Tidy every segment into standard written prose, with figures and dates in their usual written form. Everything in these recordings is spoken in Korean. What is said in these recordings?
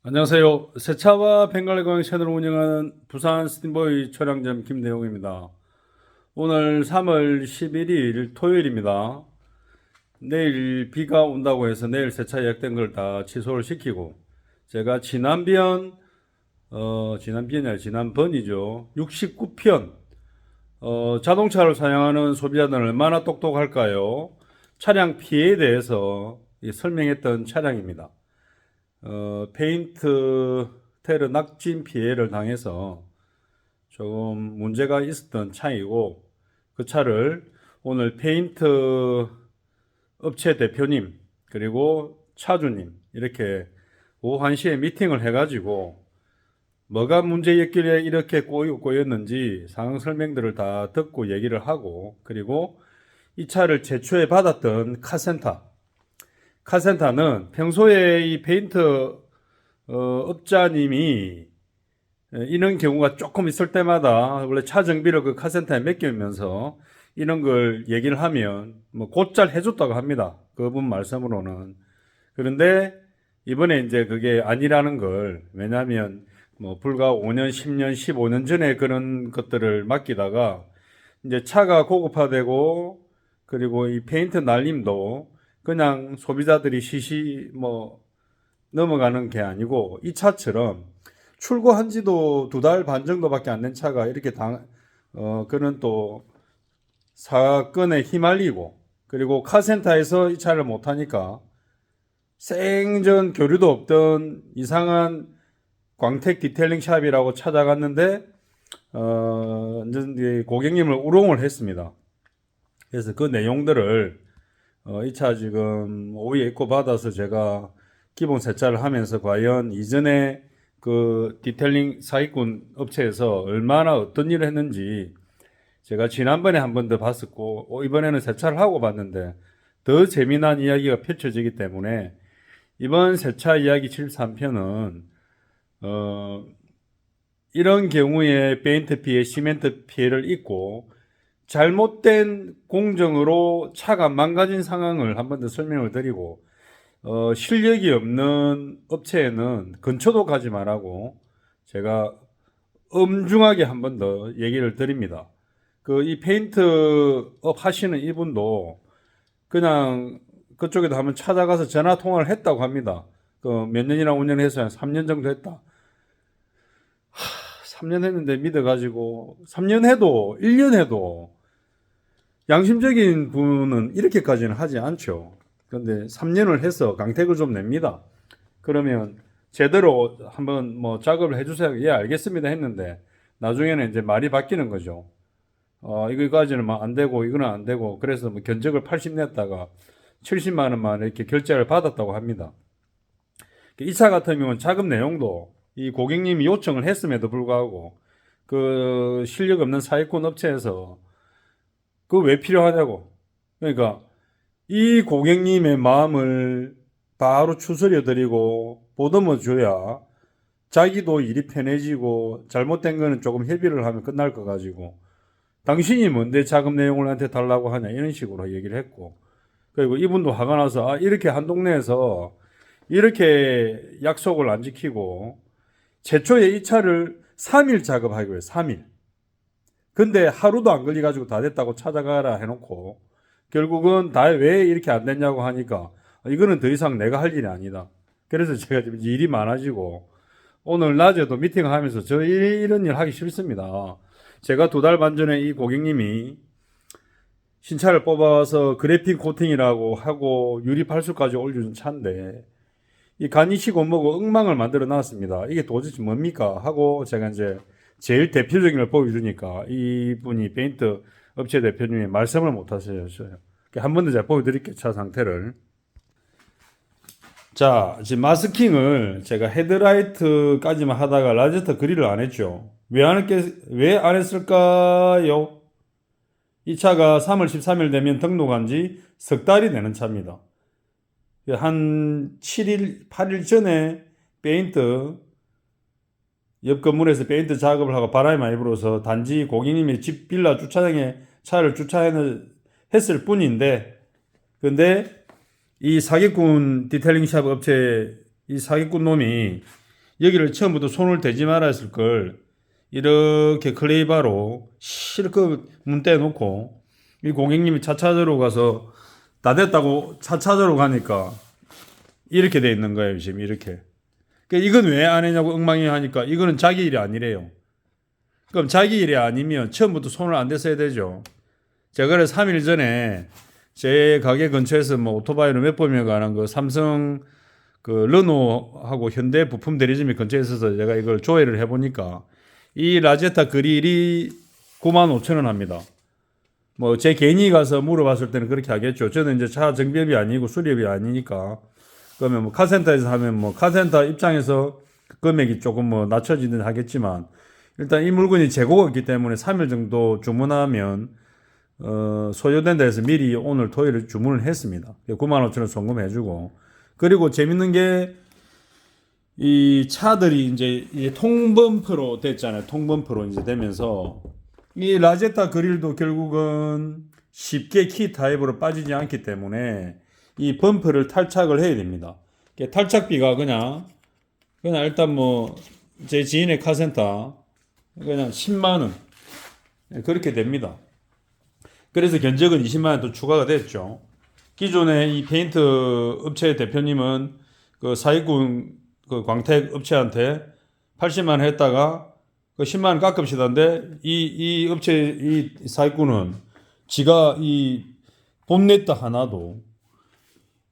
안녕하세요. 세차와 벵갈레광 채널을 운영하는 부산 스팀보이 차량점 김대용입니다. 오늘 3월 11일 토요일입니다. 내일 비가 온다고 해서 내일 세차 예약된 걸 다 취소를 시키고 제가 지난번이죠. 69편 자동차를 사용하는 소비자들은 얼마나 똑똑할까요? 차량 피해에 대해서 설명했던 차량입니다. 페인트 테러 낙진 피해를 당해서 조금 문제가 있었던 차이고, 그 차를 오늘 페인트 업체 대표님 그리고 차주님 이렇게 오후 1시에 미팅을 해가지고 뭐가 문제였길래 이렇게 꼬였는지 상황 설명들을 다 듣고 얘기를 하고, 그리고 이 차를 제초해 받았던 카센터는 평소에 이 페인트 업자님이 이런 경우가 조금 있을 때마다 원래 차 정비를 그 카센터에 맡기면서 이런 걸 얘기를 하면 뭐 곧잘 해줬다고 합니다. 그분 말씀으로는. 그런데 이번에 이제 그게 아니라는 걸, 왜냐하면 뭐 불과 5년, 10년, 15년 전에 그런 것들을 맡기다가 이제 차가 고급화되고, 그리고 이 페인트 날림도 그냥 소비자들이 뭐 넘어가는 게 아니고, 이 차처럼 출고한 지도 2달 반 정도밖에 안 된 차가 이렇게 그런 또 사건에 휘말리고, 그리고 카센터에서 이 차를 못하니까 생전 교류도 없던 이상한 광택 디테일링 샵이라고 찾아갔는데, 고객님을 우롱을 했습니다. 그래서 그 내용들을 이 차 지금 오후에 입고 받아서 제가 기본 세차를 하면서 과연 이전에 그 디테일링 사기꾼 업체에서 얼마나 어떤 일을 했는지 제가 지난번에 한 번 더 봤었고, 이번에는 세차를 하고 봤는데 더 재미난 이야기가 펼쳐지기 때문에 이번 세차 이야기 73편은 이런 경우에 페인트 피해, 시멘트 피해를 입고 잘못된 공정으로 차가 망가진 상황을 한 번 더 설명을 드리고, 실력이 없는 업체에는 근처도 가지 말라고 제가 엄중하게 한 번 더 얘기를 드립니다. 이 페인트 업 하시는 이분도 그냥 그쪽에도 한번 찾아가서 전화 통화를 했다고 합니다. 몇 년이나 운영해서 한 3년 정도 했다. 3년 했는데 믿어가지고, 3년 해도 1년 해도 양심적인 분은 이렇게까지는 하지 않죠. 그런데 3년을 해서 강택을 좀 냅니다. 그러면 제대로 한번 뭐 작업을 해주세요. 예, 알겠습니다 했는데 나중에는 이제 말이 바뀌는 거죠. 이거까지는 뭐 안 되고 이거는 안 되고, 그래서 뭐 견적을 80 냈다가 70만 원만 이렇게 결제를 받았다고 합니다. 이 차 같은 경우는 작업 내용도 이 고객님이 요청을 했음에도 불구하고 그 실력 없는 사기꾼 업체에서 그거 왜 필요하냐고. 그러니까 이 고객님의 마음을 바로 추스려 드리고 보듬어 줘야 자기도 일이 편해지고, 잘못된 거는 조금 협의를 하면 끝날 거 가지고 당신이 뭔데 작업 내용을 나한테 달라고 하냐, 이런 식으로 얘기를 했고, 그리고 이분도 화가 나서 이렇게 한 동네에서 이렇게 약속을 안 지키고 최초에 이 차를 3일 작업하기로 해요. 3일. 근데 하루도 안 걸려가지고 다 됐다고 찾아가라 해놓고 결국은 다 왜 이렇게 안 됐냐고 하니까 이거는 더 이상 내가 할 일이 아니다. 그래서 제가 지금 일이 많아지고 오늘 낮에도 미팅을 하면서 저 이런 일 하기 싫습니다. 제가 2달 반 전에 이 고객님이 신차를 뽑아서 그래픽 코팅이라고 하고 유리 발수까지 올려준 차인데 이 가니시고 뭐고 엉망을 만들어 놨습니다. 이게 도대체 뭡니까 하고 제가 이제 제일 대표적인 걸 보여주니까 이분이 페인트 업체 대표님이 말씀을 못 하셔요. 한 번 더 제가 보여드릴게요. 차 상태를. 자, 지금 마스킹을 제가 헤드라이트까지만 하다가 라이트 그릴을 안 했죠. 왜 안 했을까요? 이 차가 3월 13일 되면 등록한 지 석 달이 되는 차입니다. 한 7일, 8일 전에 페인트 옆 건물에서 페인트 작업을 하고 바람이 많이 불어서 단지 고객님의 집 빌라 주차장에 차를 주차했을 뿐인데, 근데 이 사기꾼 디테일링 샵 업체 이 사기꾼 놈이 여기를 처음부터 손을 대지 말았을 걸 이렇게 클레이바로 실컷 문 떼놓고 이 고객님이 차 찾으러 가서 다 됐다고 차 찾으러 가니까 이렇게 돼 있는 거예요. 지금 이렇게. 그러니까 이건 왜 안 했냐고 엉망이 하니까 이거는 자기 일이 아니래요. 그럼 자기 일이 아니면 처음부터 손을 안 댔어야 되죠. 제가 그래서 3일 전에 제 가게 근처에서 뭐 오토바이로 몇 번이나 가는 그 삼성 그 르노하고 현대 부품 대리점이 근처에 있어서 제가 이걸 조회를 해보니까 이 라제타 그릴이 95,000원 합니다. 뭐 제 개인이 가서 물어봤을 때는 그렇게 하겠죠. 저는 이제 차 정비업이 아니고 수리업이 아니니까. 그러면 뭐 카센터에서 하면 뭐 카센터 입장에서 금액이 조금 뭐 낮춰지든 하겠지만 일단 이 물건이 재고가 있기 때문에 3일 정도 주문하면 소요된다 해서 미리 오늘 토요일에 주문을 했습니다. 95,000원 송금해주고. 그리고 재밌는 게 이 차들이 이제 통범프로 됐잖아요. 통범프로 이제 되면서 이 라제타 그릴도 결국은 쉽게 키 타입으로 빠지지 않기 때문에 이 범프를 탈착을 해야 됩니다. 탈착비가 그냥 일단 뭐 제 지인의 카센터 그냥 10만 원 그렇게 됩니다. 그래서 견적은 20만 원 또 추가가 됐죠. 기존에 이 페인트 업체 대표님은 그 사익군 그 광택 업체한테 80만 원 했다가 그 10만 원 깎읍시다는데 이 업체 이 사익군은 지가 이 본넷도 하나도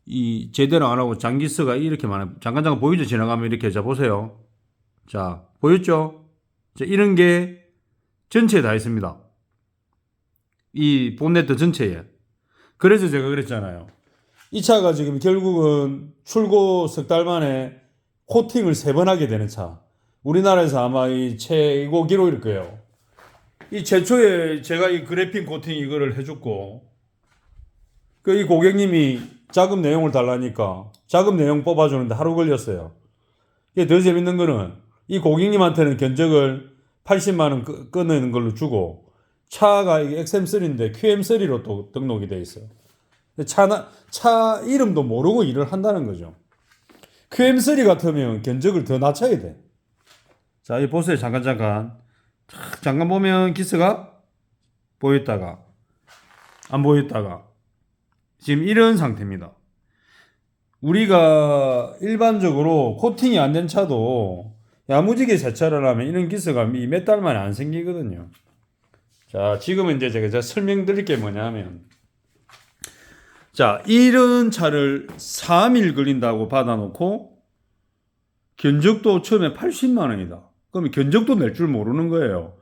이 제대로 안 하고 장기스가 이렇게 많아요. 잠깐 보이죠? 지나가면 이렇게. 자 보세요. 자 보였죠? 자, 이런 게 전체에 다 있습니다. 이 본네트 전체에. 그래서 제가 그랬잖아요. 이 차가 지금 결국은 출고 석 달 만에 코팅을 3번 하게 되는 차. 우리나라에서 아마 이 최고 기록일 거예요. 이 최초에 제가 이 그래핀 코팅 이거를 해줬고, 그 이 고객님이 작업 내용을 달라니까 작업 내용 뽑아주는데 하루 걸렸어요. 이게 더 재밌는 거는 이 고객님한테는 견적을 80만 원 끊는 걸로 주고 차가 이게 XM3인데 QM3로 또 등록이 돼 있어요. 차 이름도 모르고 일을 한다는 거죠. QM3 같으면 견적을 더 낮춰야 돼. 자, 이 보세요. 잠깐 보면 기스가 보였다가 안 보였다가 지금 이런 상태입니다. 우리가 일반적으로 코팅이 안 된 차도 야무지게 세차를 하면 이런 기스가 몇 달 만에 안 생기거든요. 자, 지금은 이제 제가 설명드릴 게 뭐냐면, 자, 이런 차를 3일 걸린다고 받아놓고 견적도 처음에 80만 원이다. 그러면 견적도 낼 줄 모르는 거예요.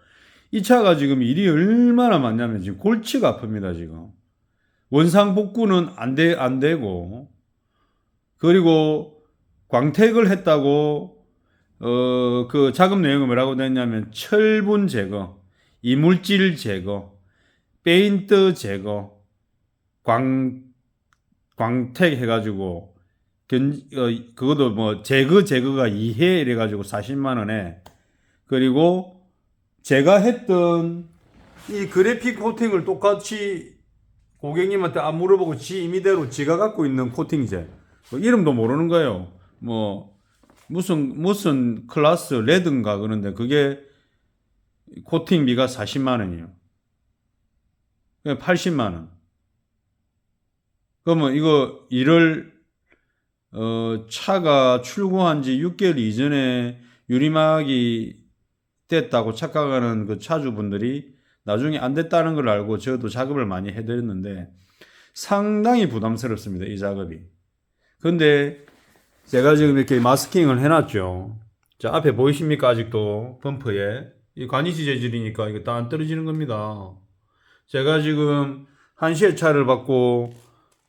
이 차가 지금 일이 얼마나 많냐면 지금 골치가 아픕니다, 지금. 원상 복구는 안 되고, 그리고 광택을 했다고, 그 작업 내용이 뭐라고 됐냐면, 철분 제거, 이물질 제거, 페인트 제거, 광택 해가지고, 그것도 뭐, 제거가 2회 이래가지고 40만 원에, 그리고 제가 했던 이 그래픽 코팅을 똑같이 고객님한테 안 물어보고 지 임의대로 지가 갖고 있는 코팅제 뭐 이름도 모르는 거예요. 뭐 무슨 클래스 레드인가 그런데 그게 코팅비가 40만 원이에요. 80만 원. 그러면 이거 일을 차가 출고한 지 6개월 이전에 유리막이 됐다고 착각하는 그 차주분들이 나중에 안 됐다는 걸 알고 저도 작업을 많이 해드렸는데 상당히 부담스럽습니다. 이 작업이. 근데 제가 지금 이렇게 마스킹을 해놨죠. 자, 앞에 보이십니까? 아직도 범퍼에 이 과니시 재질이니까 이거 다 안 떨어지는 겁니다. 제가 지금 1시에 차를 받고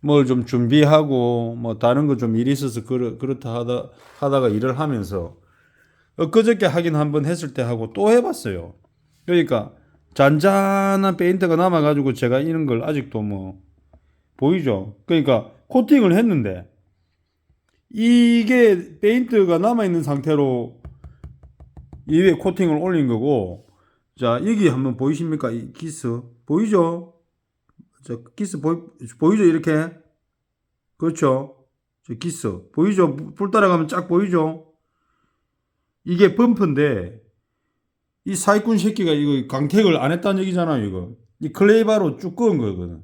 뭘 좀 준비하고 뭐 다른 거 좀 일이 있어서 그렇다 하다가 일을 하면서 엊그저께 하긴 한번 했을 때 하고 또 해봤어요. 그러니까 잔잔한 페인트가 남아가지고 제가 이런 걸 아직도 뭐 보이죠? 그러니까 코팅을 했는데 이게 페인트가 남아있는 상태로 이 위에 코팅을 올린 거고, 자 여기 한번 보이십니까? 이 기스 보이죠? 자 기스 보이죠? 이렇게 그렇죠? 저 기스 보이죠? 불 따라가면 쫙 보이죠? 이게 범프인데 이 사기꾼 새끼가 이거 강택을 안 했다는 얘기잖아요. 이거 이 클레이바로 쭉 그은 거거든.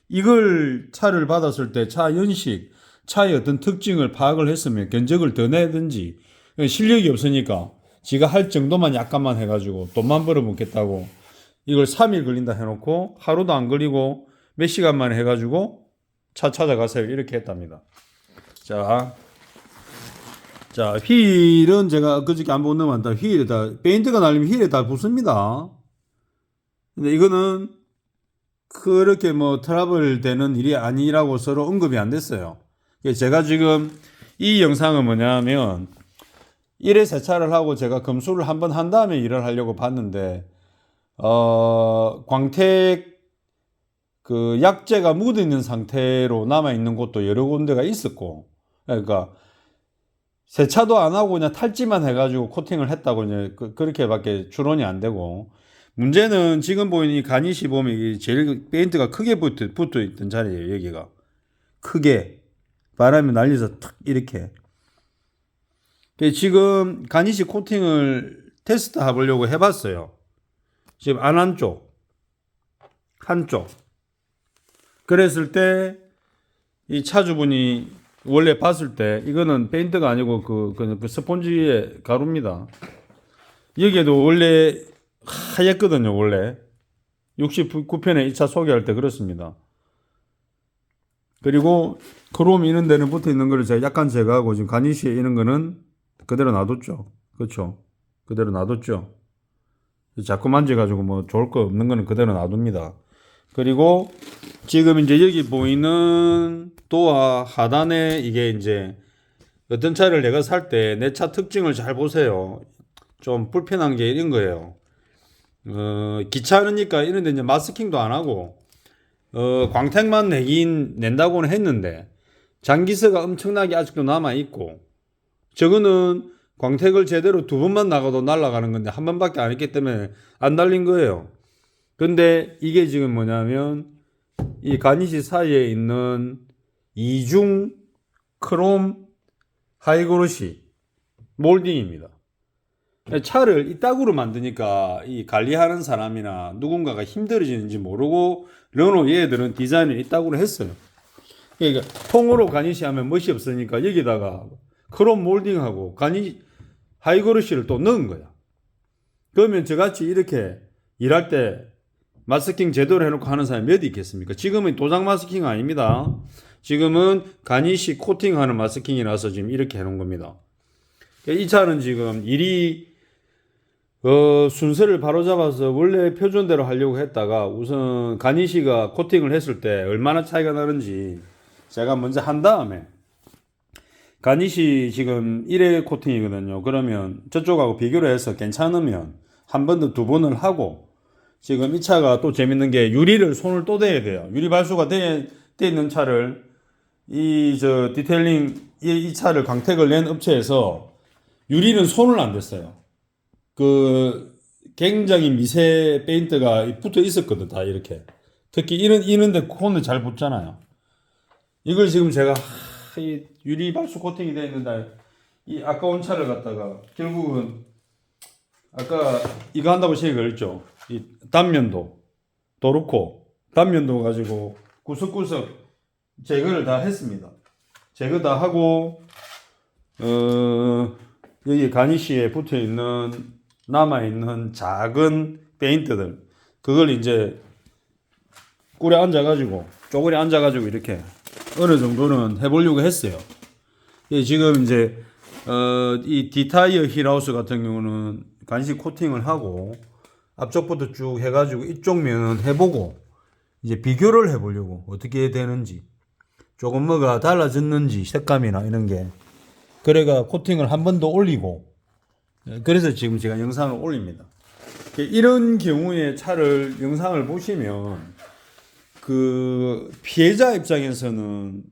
이걸 차를 받았을 때 차 연식, 차의 어떤 특징을 파악을 했으면 견적을 더 내든지, 실력이 없으니까 지가 할 정도만 약간만 해가지고 돈만 벌어먹겠다고 이걸 3일 걸린다 해놓고 하루도 안 걸리고 몇 시간만 해가지고 차 찾아가세요 이렇게 했답니다. 자, 휠은 제가 그저께 한번 넘어간다. 휠에다 페인트가 날리면 휠에 다 붙습니다. 근데 이거는 그렇게 뭐 트러블 되는 일이 아니라고 서로 언급이 안 됐어요. 제가 지금 이 영상은 뭐냐면 1회 세차를 하고 제가 검수를 한번 한 다음에 일을 하려고 봤는데 광택 그 약재가 묻어 있는 상태로 남아 있는 곳도 여러 군데가 있었고, 그러니까 세차도 안 하고 그냥 탈지만 해가지고 코팅을 했다고 이제 그렇게밖에 추론이 안 되고, 문제는 지금 보이는 이 가니시 보면 이게 제일 페인트가 크게 붙어 있던 자리예요. 여기가 크게 바람이 날려서 탁 이렇게. 지금 가니시 코팅을 테스트 해보려고 해봤어요. 지금 안 한쪽. 그랬을 때 이 차주분이 원래 봤을 때 이거는 페인트가 아니고 그 스폰지의 가루입니다. 여기에도 원래 하얗거든요. 원래 69편에 이 차 소개할 때 그렇습니다. 그리고 크롬 이런 데는 붙어 있는 거를 제가 약간 제거하고 지금 가니시에 이런 거는 그대로 놔뒀죠. 그렇죠? 그대로 놔뒀죠. 자꾸 만져가지고 뭐 좋을 거 없는 거는 그대로 놔둡니다. 그리고 지금 이제 여기 보이는 도어 하단에 이게 이제 어떤 차를 내가 살 때 내 차 특징을 잘 보세요. 좀 불편한 게 이런 거예요. 귀찮으니까 이런 데 이제 마스킹도 안 하고 광택만 낸다고는 했는데 장기스가 엄청나게 아직도 남아 있고, 저거는 광택을 제대로 2번만 나가도 날아가는 건데 한 번밖에 안 했기 때문에 안 달린 거예요. 근데 이게 지금 뭐냐면 이 가니시 사이에 있는 이중 크롬 하이그로시 몰딩입니다. 차를 이따구로 만드니까 이 관리하는 사람이나 누군가가 힘들어지는지 모르고 르노 얘들은 디자인을 이따구로 했어요. 그러니까 통으로 가니시 하면 멋이 없으니까 여기다가 크롬 몰딩하고 하이그로시를 또 넣은 거야. 그러면 저같이 이렇게 일할 때 마스킹 제대로 해놓고 하는 사람이 몇 있겠습니까? 지금은 도장 마스킹 아닙니다. 지금은 가니시 코팅하는 마스킹이라서 지금 이렇게 해놓은 겁니다. 이 차는 지금 일이 순서를 바로잡아서 원래 표준대로 하려고 했다가 우선 가니시가 코팅을 했을 때 얼마나 차이가 나는지 제가 먼저 한 다음에, 가니시 지금 1회 코팅이거든요. 그러면 저쪽하고 비교를 해서 괜찮으면 한 번 더 2번을 하고, 지금 이 차가 또 재밌는 게 유리를 손을 또 대야 돼요. 유리 발수가 돼 있는 차를 디테일링 이 차를 강택을 낸 업체에서 유리는 손을 안 댔어요. 굉장히 미세 페인트가 붙어 있었거든, 다 이렇게. 특히 이런데 콘을 잘 붙잖아요. 이걸 지금 제가 이 유리 발수 코팅이 되어 있는데 이 아까운 차를 갖다가 결국은 아까 이거 한다고 시비 걸었죠. 이 단면도 도르코 단면도 가지고 구석구석 제거를 다 했습니다. 제거 다 하고 여기 가니시에 붙어 있는 남아 있는 작은 페인트들 그걸 이제 꿀에 앉아가지고 쪼그려 앉아가지고 이렇게 어느 정도는 해보려고 했어요. 지금 이제 이 디타이어 힐하우스 같은 경우는 간시 코팅을 하고 앞쪽부터 쭉 해가지고 이쪽 면은 해보고 이제 비교를 해보려고 어떻게 되는지 조금 뭐가 달라졌는지 색감이나 이런 게, 그래가 코팅을 한 번 더 올리고, 그래서 지금 제가 영상을 올립니다. 이런 경우에 차를 영상을 보시면 그 피해자 입장에서는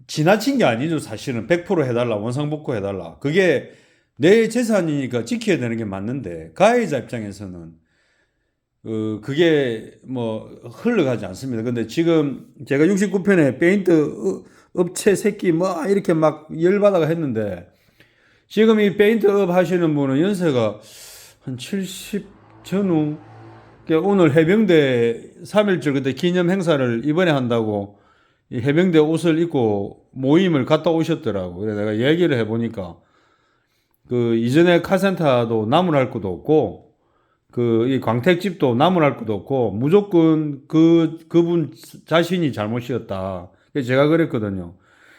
지나친 게 아니죠. 사실은 100% 해달라, 원상복구 해달라, 그게 내 재산이니까 지켜야 되는 게 맞는데, 가해자 입장에서는 그게 뭐 흘러가지 않습니다. 근데 지금 제가 69편에 페인트 업체 새끼 뭐 이렇게 막 열받아가 했는데 지금 이 페인트업 하시는 분은 연세가 한 70 전후. 그러니까 오늘 해병대 3.1절 그때 기념 행사를 이번에 한다고 이 해병대 옷을 입고 모임을 갔다 오셨더라고. 그래서 내가 얘기를 해보니까 그 이전에 카센터도 나무랄 것도 없고 그 이 광택집도 나무랄 것도 없고 무조건 그분 자신이 잘못이었다. 그래서 제가 그랬거든요.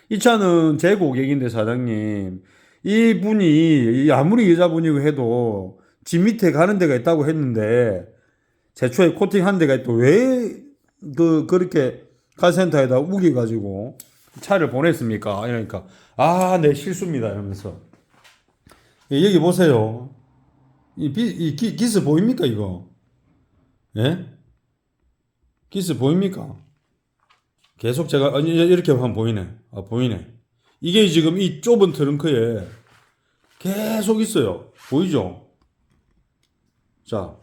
이 차는 제 고객인데 사장님 이 분이 아무리 여자분이고 해도 집 밑에 가는 데가 있다고 했는데 제초에 코팅한 데가 있고 왜 그렇게 카센터에다 우겨가지고 차를 보냈습니까? 이러니까 내 실수입니다 이러면서 여기 보세요. 기스 보입니까 이거? 예? 기스 보입니까? 계속 제가 이렇게 하면 보이네. 보이네. 이게 지금 이 좁은 트렁크에 계속 있어요. 보이죠? 자,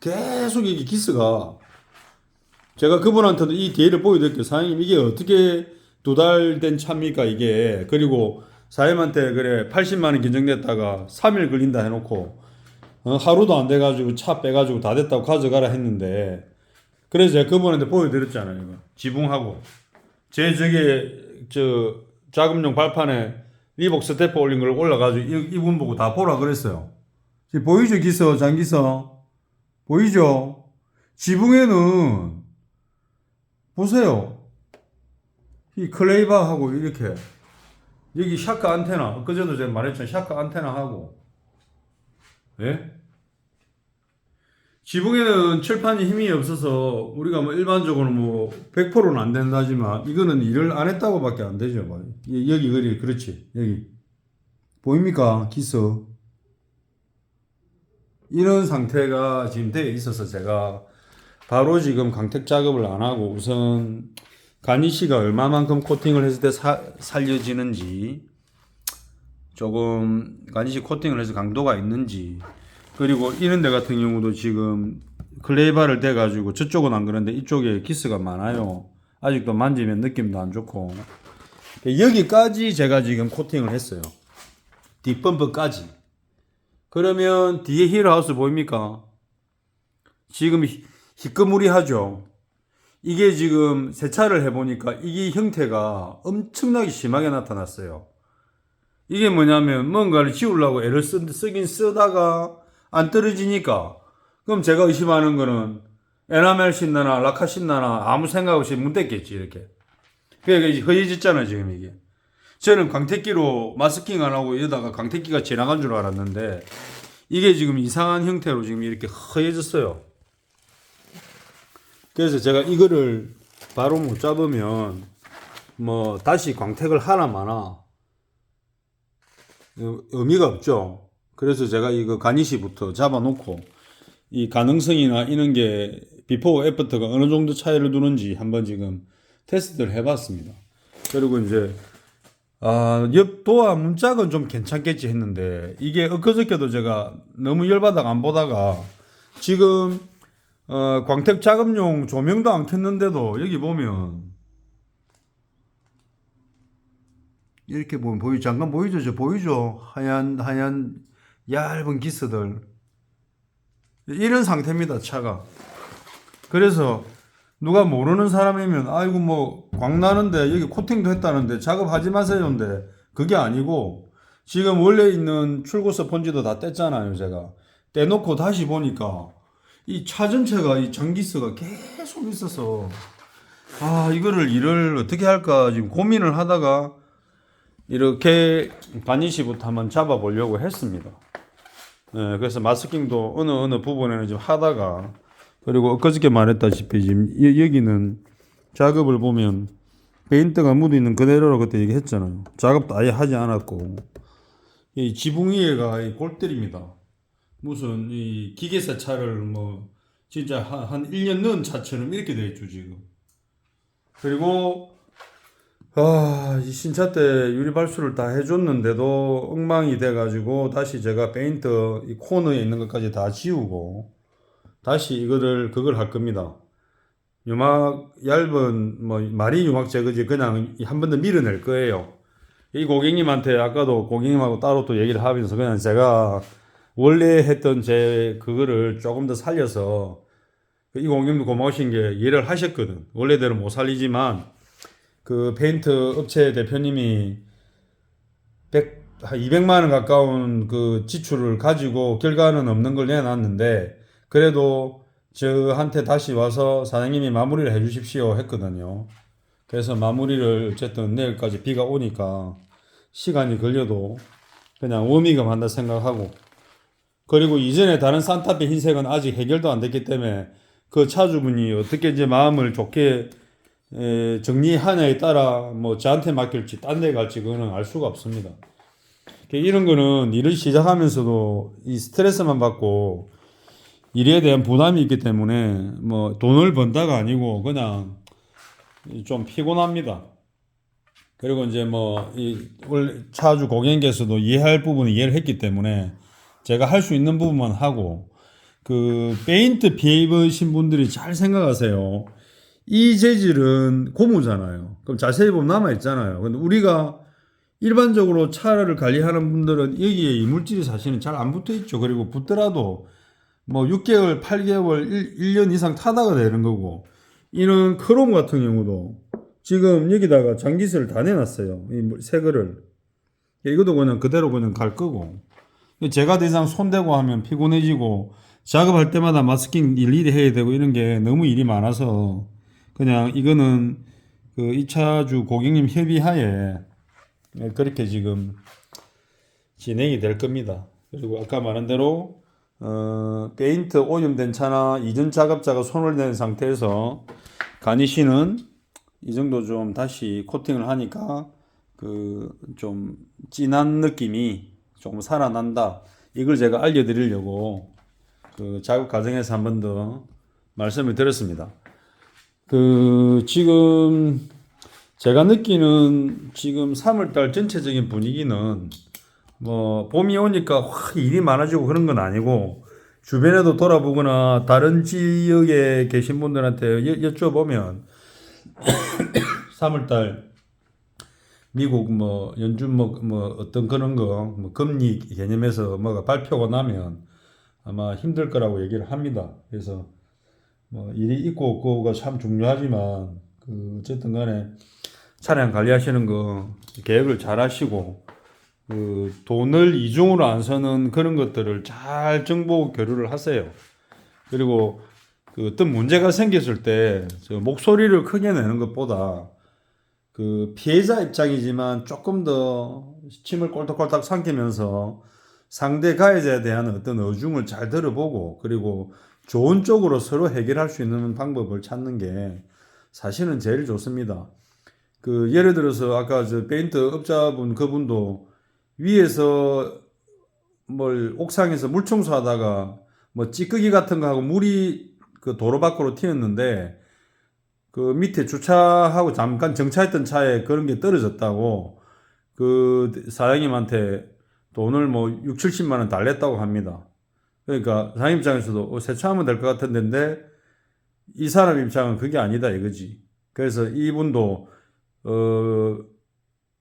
계속 이게 기스가 제가 그분한테도 이 뒤를 보여드릴게요. 사장님 이게 어떻게 2달 된 차입니까 이게. 그리고 사장님한테 그래 80만 원 견적냈다가 3일 걸린다 해놓고 하루도 안 돼가지고 차 빼가지고 다 됐다고 가져가라 했는데 그래서 제가 그분한테 보여드렸잖아요. 이거. 지붕하고 제 작업용 발판에 리복 스태프 올린 걸 올라가지고 이분 보고 다 보라 그랬어요. 지금 보이죠 기서 장기서 보이죠? 지붕에는 보세요. 이 클레이바하고 이렇게 여기 샤크 안테나 그전에도 제가 말했잖아요. 샤크 안테나하고 예? 지붕에는 철판이 힘이 없어서 우리가 뭐 일반적으로 뭐 100%는 안 된다지만 이거는 일을 안 했다고 밖에 안 되죠. 여기 그렇지 여기 보입니까 기서 이런 상태가 지금 되어 있어서 제가 바로 지금 강택 작업을 안 하고 우선 가니쉬가 얼마만큼 코팅을 했을 때 살려지는지 조금 가니쉬 코팅을 해서 강도가 있는지 그리고 이런 데 같은 경우도 지금 클레이바를 대가지고 저쪽은 안 그런데 이쪽에 기스가 많아요. 아직도 만지면 느낌도 안 좋고 여기까지 제가 지금 코팅을 했어요. 뒷범퍼까지. 그러면 뒤에 힐하우스 보입니까? 지금 희끄무리하죠. 이게 지금 세차를 해보니까 이게 형태가 엄청나게 심하게 나타났어요. 이게 뭐냐면 뭔가를 지우려고 애를 쓰긴 쓰다가 안 떨어지니까 그럼 제가 의심하는 거는 에나멜 신나나 라카 신나나 아무 생각 없이 문 뗐겠지 이렇게. 그러니까 허해졌잖아 지금 이게. 저는 광택기로 마스킹 안 하고 여기다가 광택기가 지나간 줄 알았는데 이게 지금 이상한 형태로 지금 이렇게 허해졌어요. 그래서 제가 이거를 바로 못 잡으면 뭐 다시 광택을 하나 마나 의미가 없죠. 그래서 제가 이거 가니쉬부터 잡아놓고 이 가능성이나 이런 게 비포 애프터가 어느 정도 차이를 두는지 한번 지금 테스트를 해봤습니다. 그리고 이제 옆 도어 문짝은 좀 괜찮겠지 했는데 이게 엊그저께도 제가 너무 열받아 안 보다가 지금 광택 작업용 조명도 안 켰는데도 여기 보면 이렇게 보면 잠깐 보이죠? 저 보이죠? 하얀 얇은 기스들 이런 상태입니다 차가. 그래서 누가 모르는 사람이면 아이고 뭐 광나는데 여기 코팅도 했다는데 작업하지 마세요인데 그게 아니고 지금 원래 있는 출구 스펀지도 다 뗐잖아요. 제가 떼놓고 다시 보니까 이 차 전체가 이 전기스가 계속 있어서 이거를 일을 어떻게 할까 지금 고민을 하다가 이렇게 가니쉬부터 한번 잡아보려고 했습니다. 네, 그래서 마스킹도 어느 부분에는 좀 하다가 그리고 엊그저께 말했다시피 지금 여기는 작업을 보면 페인트가 묻어있는 그대로로 그때 얘기했잖아요. 작업도 아예 하지 않았고 이 지붕 위에가 이 골들입니다. 무슨 이 기계사 차를 뭐 진짜 한 1년 넣은 차처럼 이렇게 되어 있죠 지금. 그리고 이 신차 때 유리발수를 다 해줬는데도 엉망이 돼가지고 다시 제가 페인트 이 코너에 있는 것까지 다 지우고 다시 그걸 할 겁니다. 유막 얇은 뭐 마리 유막 제거지 그냥 한 번 더 밀어낼 거예요. 이 고객님한테 아까도 고객님하고 따로 또 얘기를 하면서 그냥 제가 원래 했던 제 그거를 조금 더 살려서 이 고객님도 고마우신 게 이해를 하셨거든. 원래대로 못 살리지만 그 페인트 업체 대표님이 200만 원 가까운 그 지출을 가지고 결과는 없는 걸 내놨는데 그래도 저한테 다시 와서 사장님이 마무리를 해 주십시오 했거든요. 그래서 마무리를 어쨌든 내일까지 비가 오니까 시간이 걸려도 그냥 워밍업 한다 생각하고, 그리고 이전에 다른 산타페 흰색은 아직 해결도 안 됐기 때문에 그 차주분이 어떻게 이제 마음을 좋게 정리하냐에 따라 뭐 저한테 맡길지 딴 데 갈지 그거는 알 수가 없습니다. 이런 거는 일을 시작하면서도 이 스트레스만 받고 일에 대한 부담이 있기 때문에 뭐 돈을 번다가 아니고 그냥 좀 피곤합니다. 그리고 이제 뭐 이 원래 차주 고객님께서도 이해할 부분은 이해를 했기 때문에 제가 할 수 있는 부분만 하고, 그 페인트 피해 입으신 분들이 잘 생각하세요. 이 재질은 고무잖아요. 그럼 자세히 보면 남아 있잖아요. 근데 우리가 일반적으로 차를 관리하는 분들은 여기에 이물질이 사실은 잘 안 붙어 있죠. 그리고 붙더라도 뭐 6개월, 8개월, 1년 이상 타다가 되는 거고, 이런 크롬 같은 경우도 지금 여기다가 장기스를 다 내놨어요. 이 새거를. 이것도 그냥 그대로 그냥 갈 거고. 제가 더 이상 손대고 하면 피곤해지고 작업할 때마다 마스킹 일일이 해야 되고 이런 게 너무 일이 많아서 그냥 이거는 그 2차주 고객님 협의하에 그렇게 지금 진행이 될 겁니다. 그리고 아까 말한 대로 페인트 오염된 차나 이전 작업자가 손을 댄 상태에서 가니쉬는 이 정도 좀 다시 코팅을 하니까 그 좀 진한 느낌이 조금 살아난다. 이걸 제가 알려드리려고 그 작업 과정에서 한 번 더 말씀을 드렸습니다. 그 지금 제가 느끼는 지금 3월달 전체적인 분위기는 뭐 봄이 오니까 확 일이 많아지고 그런 건 아니고, 주변에도 돌아보거나 다른 지역에 계신 분들한테 여쭤보면 3월달 미국 뭐 연준 뭐 어떤 그런 거 뭐 금리 개념에서 뭐가 발표가 나면 아마 힘들 거라고 얘기를 합니다. 그래서 뭐 일이 있고 없고가 참 중요하지만 그 어쨌든 간에 차량 관리하시는 거 계획을 잘 하시고 그 돈을 이중으로 안 쓰는 그런 것들을 잘 정보 교류를 하세요. 그리고 그 어떤 문제가 생겼을 때 목소리를 크게 내는 것보다 그 피해자 입장이지만 조금 더 침을 꼴딱꼴딱 삼키면서 상대 가해자에 대한 어떤 어중을 잘 들어보고 그리고 좋은 쪽으로 서로 해결할 수 있는 방법을 찾는 게 사실은 제일 좋습니다. 그 예를 들어서 아까 저 페인트 업자분 그분도 위에서 뭘 옥상에서 물 청소하다가 뭐 찌꺼기 같은 거 하고 물이 그 도로 밖으로 튀었는데 그 밑에 주차하고 잠깐 정차했던 차에 그런 게 떨어졌다고 그 사장님한테 돈을 뭐 6, 70만 원 달랬다고 합니다. 그러니까 사장님 입장에서도 세차하면 될 것 같은데 이 사람 입장은 그게 아니다 이거지. 그래서 이분도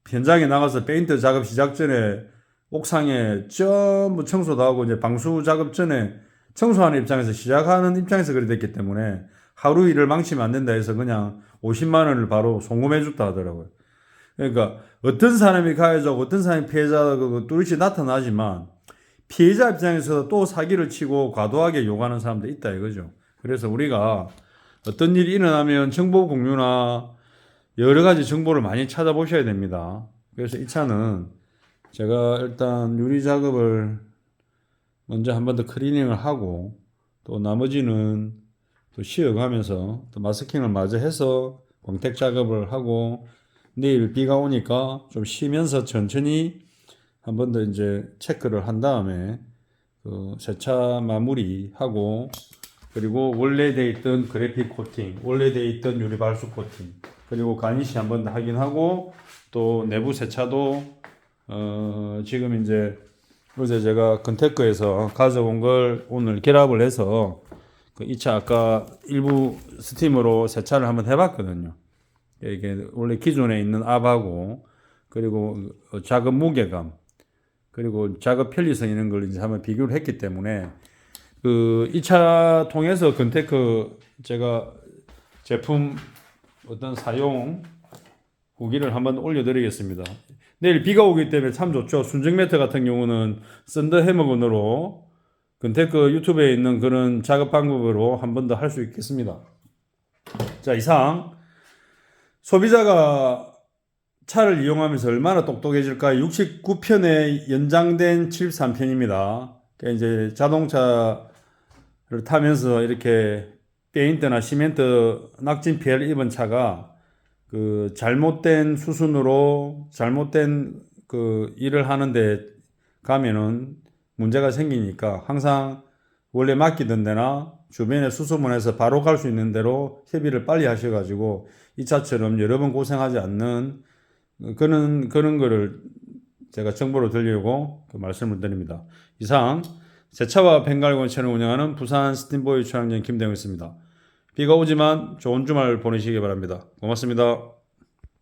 현장에 나가서 페인트 작업 시작 전에 옥상에 전부 청소도 하고 이제 방수 작업 전에 청소하는 입장에서 시작하는 입장에서 그래 됐기 때문에 하루 일을 망치면 안 된다 해서 그냥 50만 원을 바로 송금해 줬다 하더라고요. 그러니까 어떤 사람이 가해자고 어떤 사람이 피해자고 뚜렷이 나타나지만 피해자 입장에서 또 사기를 치고 과도하게 요구하는 사람도 있다 이거죠. 그래서 우리가 어떤 일이 일어나면 정보 공유나 여러 가지 정보를 많이 찾아보셔야 됩니다. 그래서 이 차는 제가 일단 유리 작업을 먼저 한 번 더 클리닝을 하고 또 나머지는 또 쉬어가면서 또 마스킹을 마저 해서 광택 작업을 하고 내일 비가 오니까 좀 쉬면서 천천히 한 번 더 이제 체크를 한 다음에 그 세차 마무리하고 그리고 원래 돼 있던 그래픽 코팅, 원래 돼 있던 유리 발수 코팅, 그리고 가니쉬 한 번 더 확인하고 또 내부 세차도 지금 이제 어제 제가 컨테크에서 가져온 걸 오늘 결합을 해서 그 2차 아까 일부 스팀으로 세차를 한번 해봤거든요. 이게 원래 기존에 있는 압하고 그리고 작업 무게감, 그리고 작업 편리성 이런 걸 이제 한번 비교를 했기 때문에 이 차 통해서 건테크 제가 제품 어떤 사용 후기를 한번 올려드리겠습니다. 내일 비가 오기 때문에 참 좋죠. 순정 매트 같은 경우는 썬더 해머건으로 건테크 유튜브에 있는 그런 작업 방법으로 한 번 더 할 수 있겠습니다. 자, 이상 소비자가 차를 이용하면서 얼마나 똑똑해질까요? 69편의 연장된 73편입니다. 그러니까 이제 자동차를 타면서 이렇게 페인트나 시멘트 낙진 피해를 입은 차가 그 잘못된 수순으로 잘못된 그 일을 하는데 가면은 문제가 생기니까 항상 원래 맡기던 데나 주변에 수소문해서 바로 갈 수 있는 대로 협의를 빨리 하셔가지고 이 차처럼 여러 번 고생하지 않는 그런 거를 제가 정보로 드리려고 말씀을 드립니다. 이상 제 차와 벵갈곤 채널을 운영하는 부산 스팀보이 촬영장 김대웅이었습니다. 비가 오지만 좋은 주말 보내시기 바랍니다. 고맙습니다.